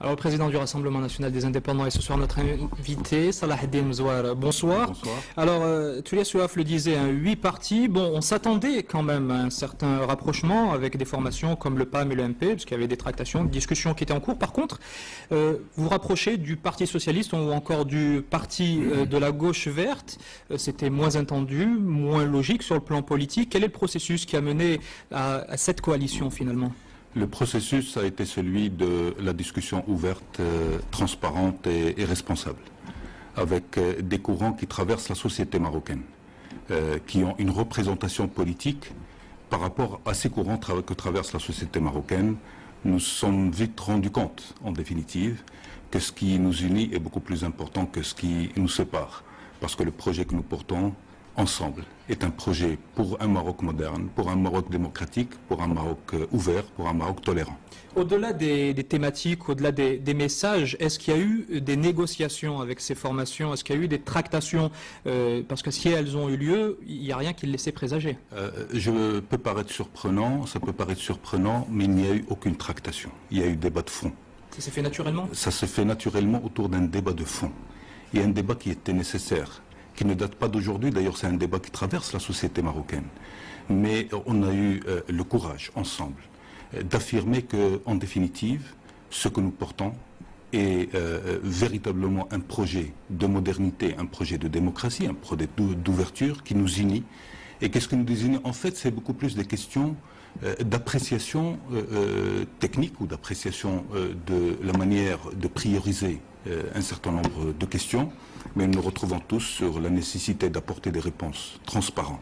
Alors, le président du Rassemblement national des indépendants est ce soir notre invité, Salah Eddine Mzouar. Bonsoir. Bonsoir. Alors, Toulia Souaf le disait, 8 partis. Bon, on s'attendait quand même à un certain rapprochement avec des formations comme le PAM et le MP, parce qu'il y avait des tractations, des discussions qui étaient en cours. Par contre, vous vous rapprochez du Parti socialiste ou encore du parti de la gauche verte. C'était moins entendu, moins logique sur le plan politique. Quel est le processus qui a mené à cette coalition finalement ? Le processus a été celui de la discussion ouverte, transparente et responsable, avec des courants qui traversent la société marocaine, qui ont une représentation politique par rapport à ces courants que traverse la société marocaine. Nous sommes vite rendus compte, en définitive, que ce qui nous unit est beaucoup plus important que ce qui nous sépare, parce que le projet que nous portons ensemble est un projet pour un Maroc moderne, pour un Maroc démocratique, pour un Maroc ouvert, pour un Maroc tolérant. Au-delà des thématiques, au-delà des messages, est-ce qu'il y a eu des négociations avec ces formations? Est-ce qu'il y a eu des tractations? Parce que si elles ont eu lieu, il n'y a rien qui le laissait présager. Je peux paraître surprenant, ça peut paraître surprenant, mais il n'y a eu aucune tractation. Il y a eu débat de fond. Ça s'est fait naturellement? Ça se fait naturellement autour d'un débat de fond. Il y a un débat qui était nécessaire, qui ne date pas d'aujourd'hui. D'ailleurs, c'est un débat qui traverse la société marocaine. Mais on a eu le courage, ensemble, d'affirmer que, en définitive, ce que nous portons est véritablement un projet de modernité, un projet de démocratie, un projet d'ouverture qui nous unit. Et qu'est-ce que nous unit? En fait, c'est beaucoup plus des questions d'appréciation technique ou d'appréciation de la manière de prioriser un certain nombre de questions, mais nous nous retrouvons tous sur la nécessité d'apporter des réponses transparentes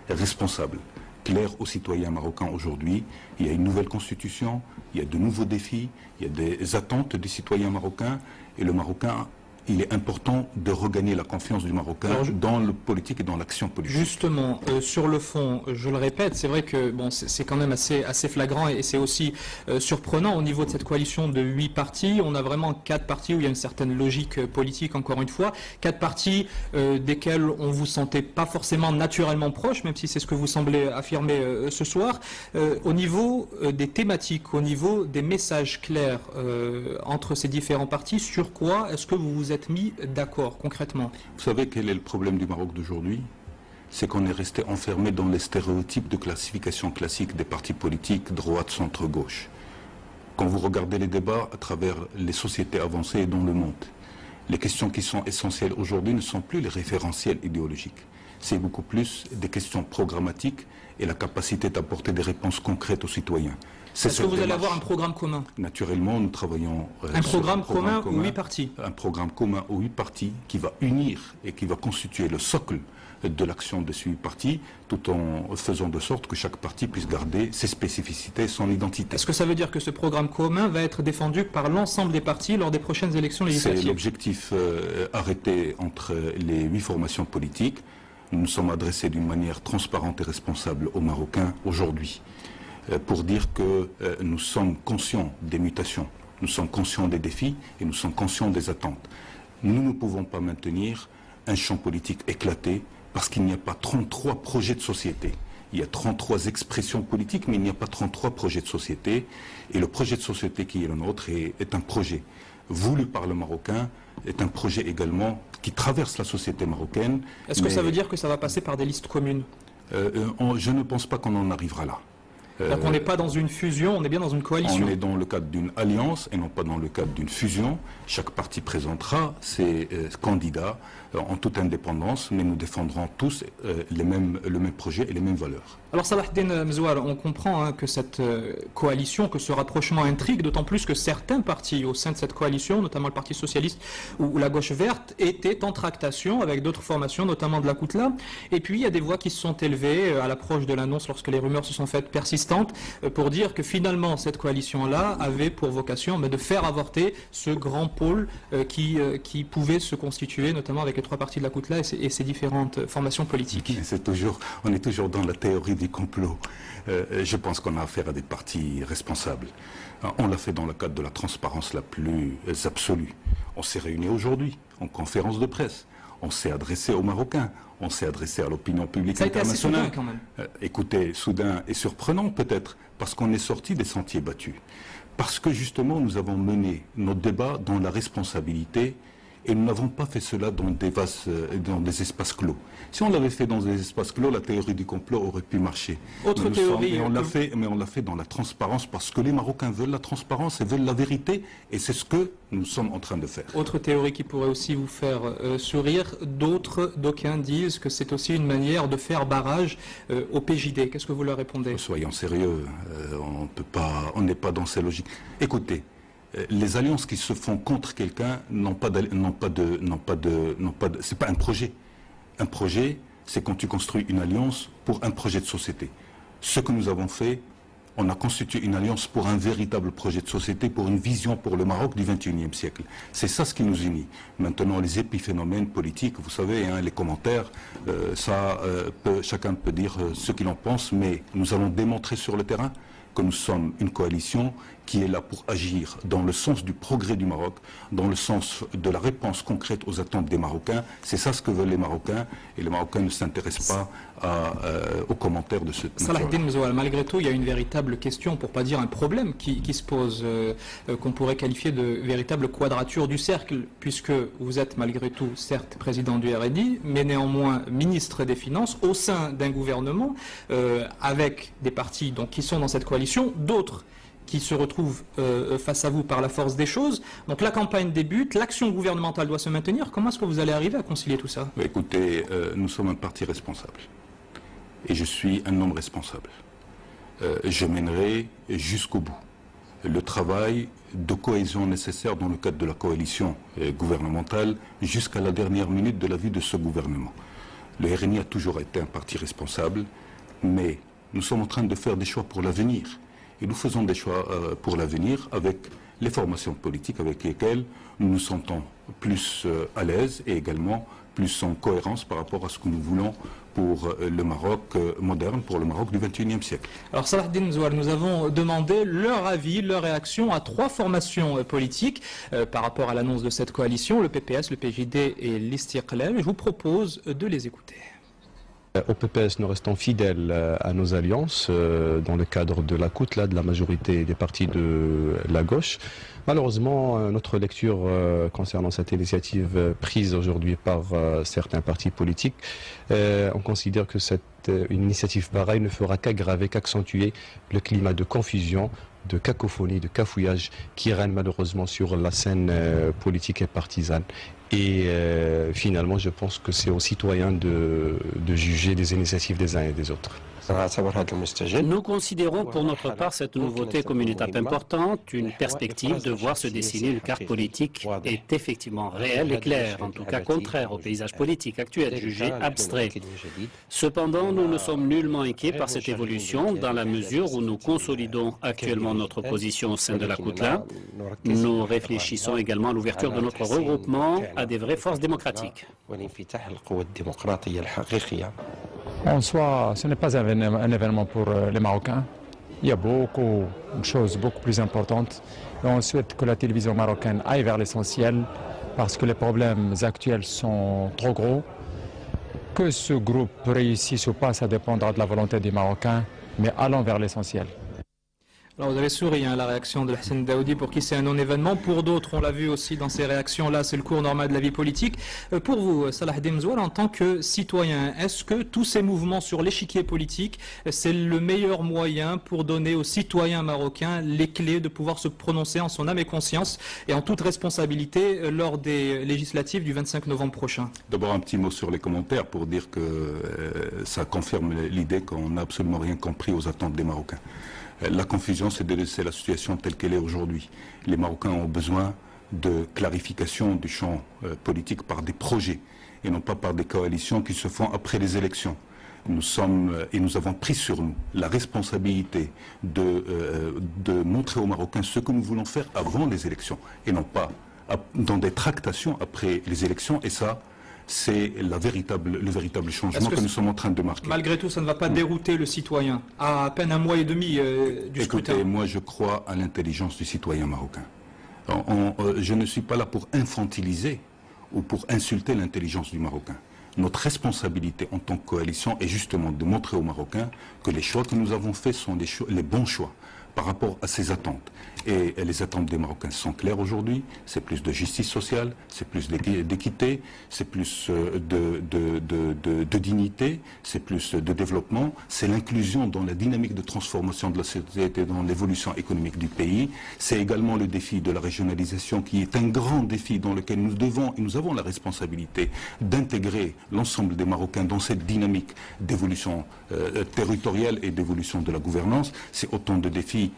et responsables, claires aux citoyens marocains aujourd'hui. Il y a une nouvelle constitution, il y a de nouveaux défis, il y a des attentes des citoyens marocains, et le Marocain, il est important de regagner la confiance du Marocain dans le politique et dans l'action politique. Justement, sur le fond, je le répète, c'est vrai que bon, c'est quand même assez flagrant et c'est aussi surprenant au niveau de cette coalition de 8 partis. On a vraiment 4 partis où il y a une certaine logique politique, encore une fois. 4 partis desquels on vous sentait pas forcément naturellement proche, même si c'est ce que vous semblez affirmer ce soir. Au niveau des thématiques, au niveau des messages clairs entre ces différents partis, sur quoi est-ce que vous vous êtes mis d'accord concrètement? Vous savez quel est le problème du Maroc d'aujourd'hui? C'est qu'on est resté enfermé dans les stéréotypes de classification classique des partis politiques droite, centre, gauche. Quand vous regardez les débats à travers les sociétés avancées et dans le monde, les questions qui sont essentielles aujourd'hui ne sont plus les référentiels idéologiques. C'est beaucoup plus des questions programmatiques et la capacité d'apporter des réponses concrètes aux citoyens. Est-ce que vous allez avoir un programme commun? Naturellement, nous travaillons un programme commun aux 8 partis. Un programme commun aux 8 partis qui va unir et qui va constituer le socle de l'action de ces 8 partis, tout en faisant de sorte que chaque parti puisse garder ses spécificités et son identité. Est-ce que ça veut dire que ce programme commun va être défendu par l'ensemble des partis lors des prochaines élections législatives? C'est l'objectif arrêté entre les 8 formations politiques. Nous nous sommes adressés d'une manière transparente et responsable aux Marocains aujourd'hui, pour dire que nous sommes conscients des mutations, nous sommes conscients des défis et nous sommes conscients des attentes. Nous ne pouvons pas maintenir un champ politique éclaté parce qu'il n'y a pas 33 projets de société. Il y a 33 expressions politiques, mais il n'y a pas 33 projets de société. Et le projet de société qui est le nôtre est un projet voulu par le Marocain, est un projet également qui traverse la société marocaine. Est-ce que ça veut dire que ça va passer par des listes communes? Je ne pense pas qu'on en arrivera là. Donc on n'est pas dans une fusion, on est bien dans une coalition. On est dans le cadre d'une alliance et non pas dans le cadre d'une fusion. Chaque parti présentera ses candidats en toute indépendance, mais nous défendrons tous le même projet et les mêmes valeurs. Alors Salah Eddine Mzouar, on comprend que cette coalition, que ce rapprochement intrigue, d'autant plus que certains partis au sein de cette coalition, notamment le Parti socialiste ou la gauche verte, étaient en tractation avec d'autres formations, notamment de la Koutla. Et puis il y a des voix qui se sont élevées à l'approche de l'annonce, lorsque les rumeurs se sont faites persistantes, pour dire que finalement cette coalition-là avait pour vocation de faire avorter ce grand pôle qui pouvait se constituer, notamment avec les 3 partis de la Koutla et ses différentes formations politiques. On est toujours dans la théorie du complot. Je pense qu'on a affaire à des partis responsables. On l'a fait dans le cadre de la transparence la plus absolue. On s'est réunis aujourd'hui en conférence de presse. On s'est adressé aux Marocains, on s'est adressé à l'opinion publique internationale. Ça a été assez soudain quand même. Écoutez, soudain et surprenant peut-être, parce qu'on est sorti des sentiers battus. Parce que justement, nous avons mené nos débats dans la responsabilité et nous n'avons pas fait cela dans des espaces clos. Si on l'avait fait dans des espaces clos, la théorie du complot aurait pu marcher. Autre théorie. Mais on l'a fait dans la transparence parce que les Marocains veulent la transparence et veulent la vérité et c'est ce que nous sommes en train de faire. Autre théorie qui pourrait aussi vous faire sourire, d'aucuns disent que c'est aussi une manière de faire barrage au PJD. Qu'est-ce que vous leur répondez? Soyons sérieux, on n'est pas dans ces logiques. Écoutez, les alliances qui se font contre quelqu'un c'est pas un projet. Un projet, c'est quand tu construis une alliance pour un projet de société. Ce que nous avons fait, on a constitué une alliance pour un véritable projet de société, pour une vision pour le Maroc du XXIe siècle. C'est ça ce qui nous unit. Maintenant, les épiphénomènes politiques, vous savez, les commentaires, chacun peut dire ce qu'il en pense, mais nous allons démontrer sur le terrain que nous sommes une coalition qui est là pour agir dans le sens du progrès du Maroc, dans le sens de la réponse concrète aux attentes des Marocains. C'est ça ce que veulent les Marocains, et les Marocains ne s'intéressent pas aux commentaires de ce type. Salah Eddine Mzoual, malgré tout, il y a une véritable question, pour ne pas dire un problème, qui se pose, qu'on pourrait qualifier de véritable quadrature du cercle, puisque vous êtes malgré tout, certes, président du RNI, mais néanmoins ministre des Finances, au sein d'un gouvernement, avec des partis donc, qui sont dans cette coalition, d'autres qui se retrouvent face à vous par la force des choses. Donc la campagne débute, l'action gouvernementale doit se maintenir. Comment est-ce que vous allez arriver à concilier tout ça? Écoutez, nous sommes un parti responsable. Et je suis un homme responsable. Je mènerai jusqu'au bout le travail de cohésion nécessaire dans le cadre de la coalition gouvernementale jusqu'à la dernière minute de la vie de ce gouvernement. Le RNI a toujours été un parti responsable, mais nous sommes en train de faire des choix pour l'avenir. Et nous faisons des choix pour l'avenir avec les formations politiques avec lesquelles nous nous sentons plus à l'aise et également plus en cohérence par rapport à ce que nous voulons pour le Maroc moderne, pour le Maroc du XXIe siècle. Alors Salah Eddine Mzoual, nous avons demandé leur avis, leur réaction à 3 formations politiques par rapport à l'annonce de cette coalition, le PPS, le PJD et l'Istiqlal. Je vous propose de les écouter. Au PPS, nous restons fidèles à nos alliances dans le cadre de la COUT, de la majorité des partis de la gauche. Malheureusement, notre lecture concernant cette initiative prise aujourd'hui par certains partis politiques, on considère que une initiative pareille ne fera qu'aggraver, qu'accentuer le climat de confusion, de cacophonie, de cafouillage qui règne malheureusement sur la scène politique et partisane. Et finalement, je pense que c'est aux citoyens de juger des initiatives des uns et des autres. Nous considérons pour notre part cette nouveauté comme une étape importante. Une perspective de voir se dessiner une carte politique est effectivement réelle et claire, en tout cas contraire au paysage politique actuel, jugé abstrait. Cependant, nous ne sommes nullement inquiets par cette évolution dans la mesure où nous consolidons actuellement notre position au sein de la COUTLA. Nous réfléchissons également à l'ouverture de notre regroupement à des vraies forces démocratiques. En soi, ce n'est pas un événement pour les Marocains. Il y a beaucoup de choses beaucoup plus importantes. Et on souhaite que la télévision marocaine aille vers l'essentiel parce que les problèmes actuels sont trop gros. Que ce groupe réussisse ou pas, ça dépendra de la volonté des Marocains, mais allons vers l'essentiel. Alors vous avez souri, la réaction de Hassan Daoudi, pour qui c'est un non-événement. Pour d'autres, on l'a vu aussi dans ces réactions-là, c'est le cours normal de la vie politique. Pour vous, Salah Eddine Mzoual, en tant que citoyen, est-ce que tous ces mouvements sur l'échiquier politique, c'est le meilleur moyen pour donner aux citoyens marocains les clés de pouvoir se prononcer en son âme et conscience et en toute responsabilité lors des législatives du 25 novembre prochain? D'abord un petit mot sur les commentaires pour dire que ça confirme l'idée qu'on n'a absolument rien compris aux attentes des Marocains. La confusion, c'est de laisser la situation telle qu'elle est aujourd'hui. Les Marocains ont besoin de clarification du champ politique par des projets et non pas par des coalitions qui se font après les élections. Nous avons pris sur nous la responsabilité de montrer aux Marocains ce que nous voulons faire avant les élections et non pas dans des tractations après les élections. Et ça, c'est le véritable changement que nous sommes en train de marquer. Malgré tout, ça ne va pas dérouter le citoyen à peine un mois et demi du scrutin. Écoutez, moi je crois à l'intelligence du citoyen marocain. Je ne suis pas là pour infantiliser ou pour insulter l'intelligence du Marocain. Notre responsabilité en tant que coalition est justement de montrer aux Marocains que les choix que nous avons faits sont les bons choix. par rapport à ces attentes. Et les attentes des Marocains sont claires aujourd'hui. C'est plus de justice sociale, c'est plus d'équité, c'est plus de dignité, c'est plus de développement, c'est l'inclusion dans la dynamique de transformation de la société, dans l'évolution économique du pays. C'est également le défi de la régionalisation qui est un grand défi dans lequel nous devons et nous avons la responsabilité d'intégrer l'ensemble des Marocains dans cette dynamique d'évolution territoriale et d'évolution de la gouvernance. C'est autant de défis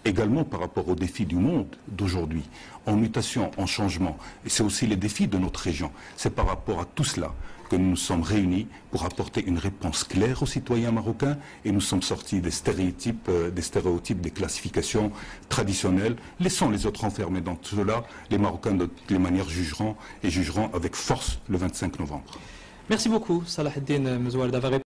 également par rapport aux défis du monde d'aujourd'hui, en mutation, en changement. Et c'est aussi les défis de notre région. C'est par rapport à tout cela que nous nous sommes réunis pour apporter une réponse claire aux citoyens marocains et nous sommes sortis des stéréotypes, des classifications traditionnelles. Laissons les autres enfermés dans tout cela. Les Marocains, de toutes les manières, jugeront et jugeront avec force le 25 novembre. Merci beaucoup, Salah Eddine Mezouar, d'avoir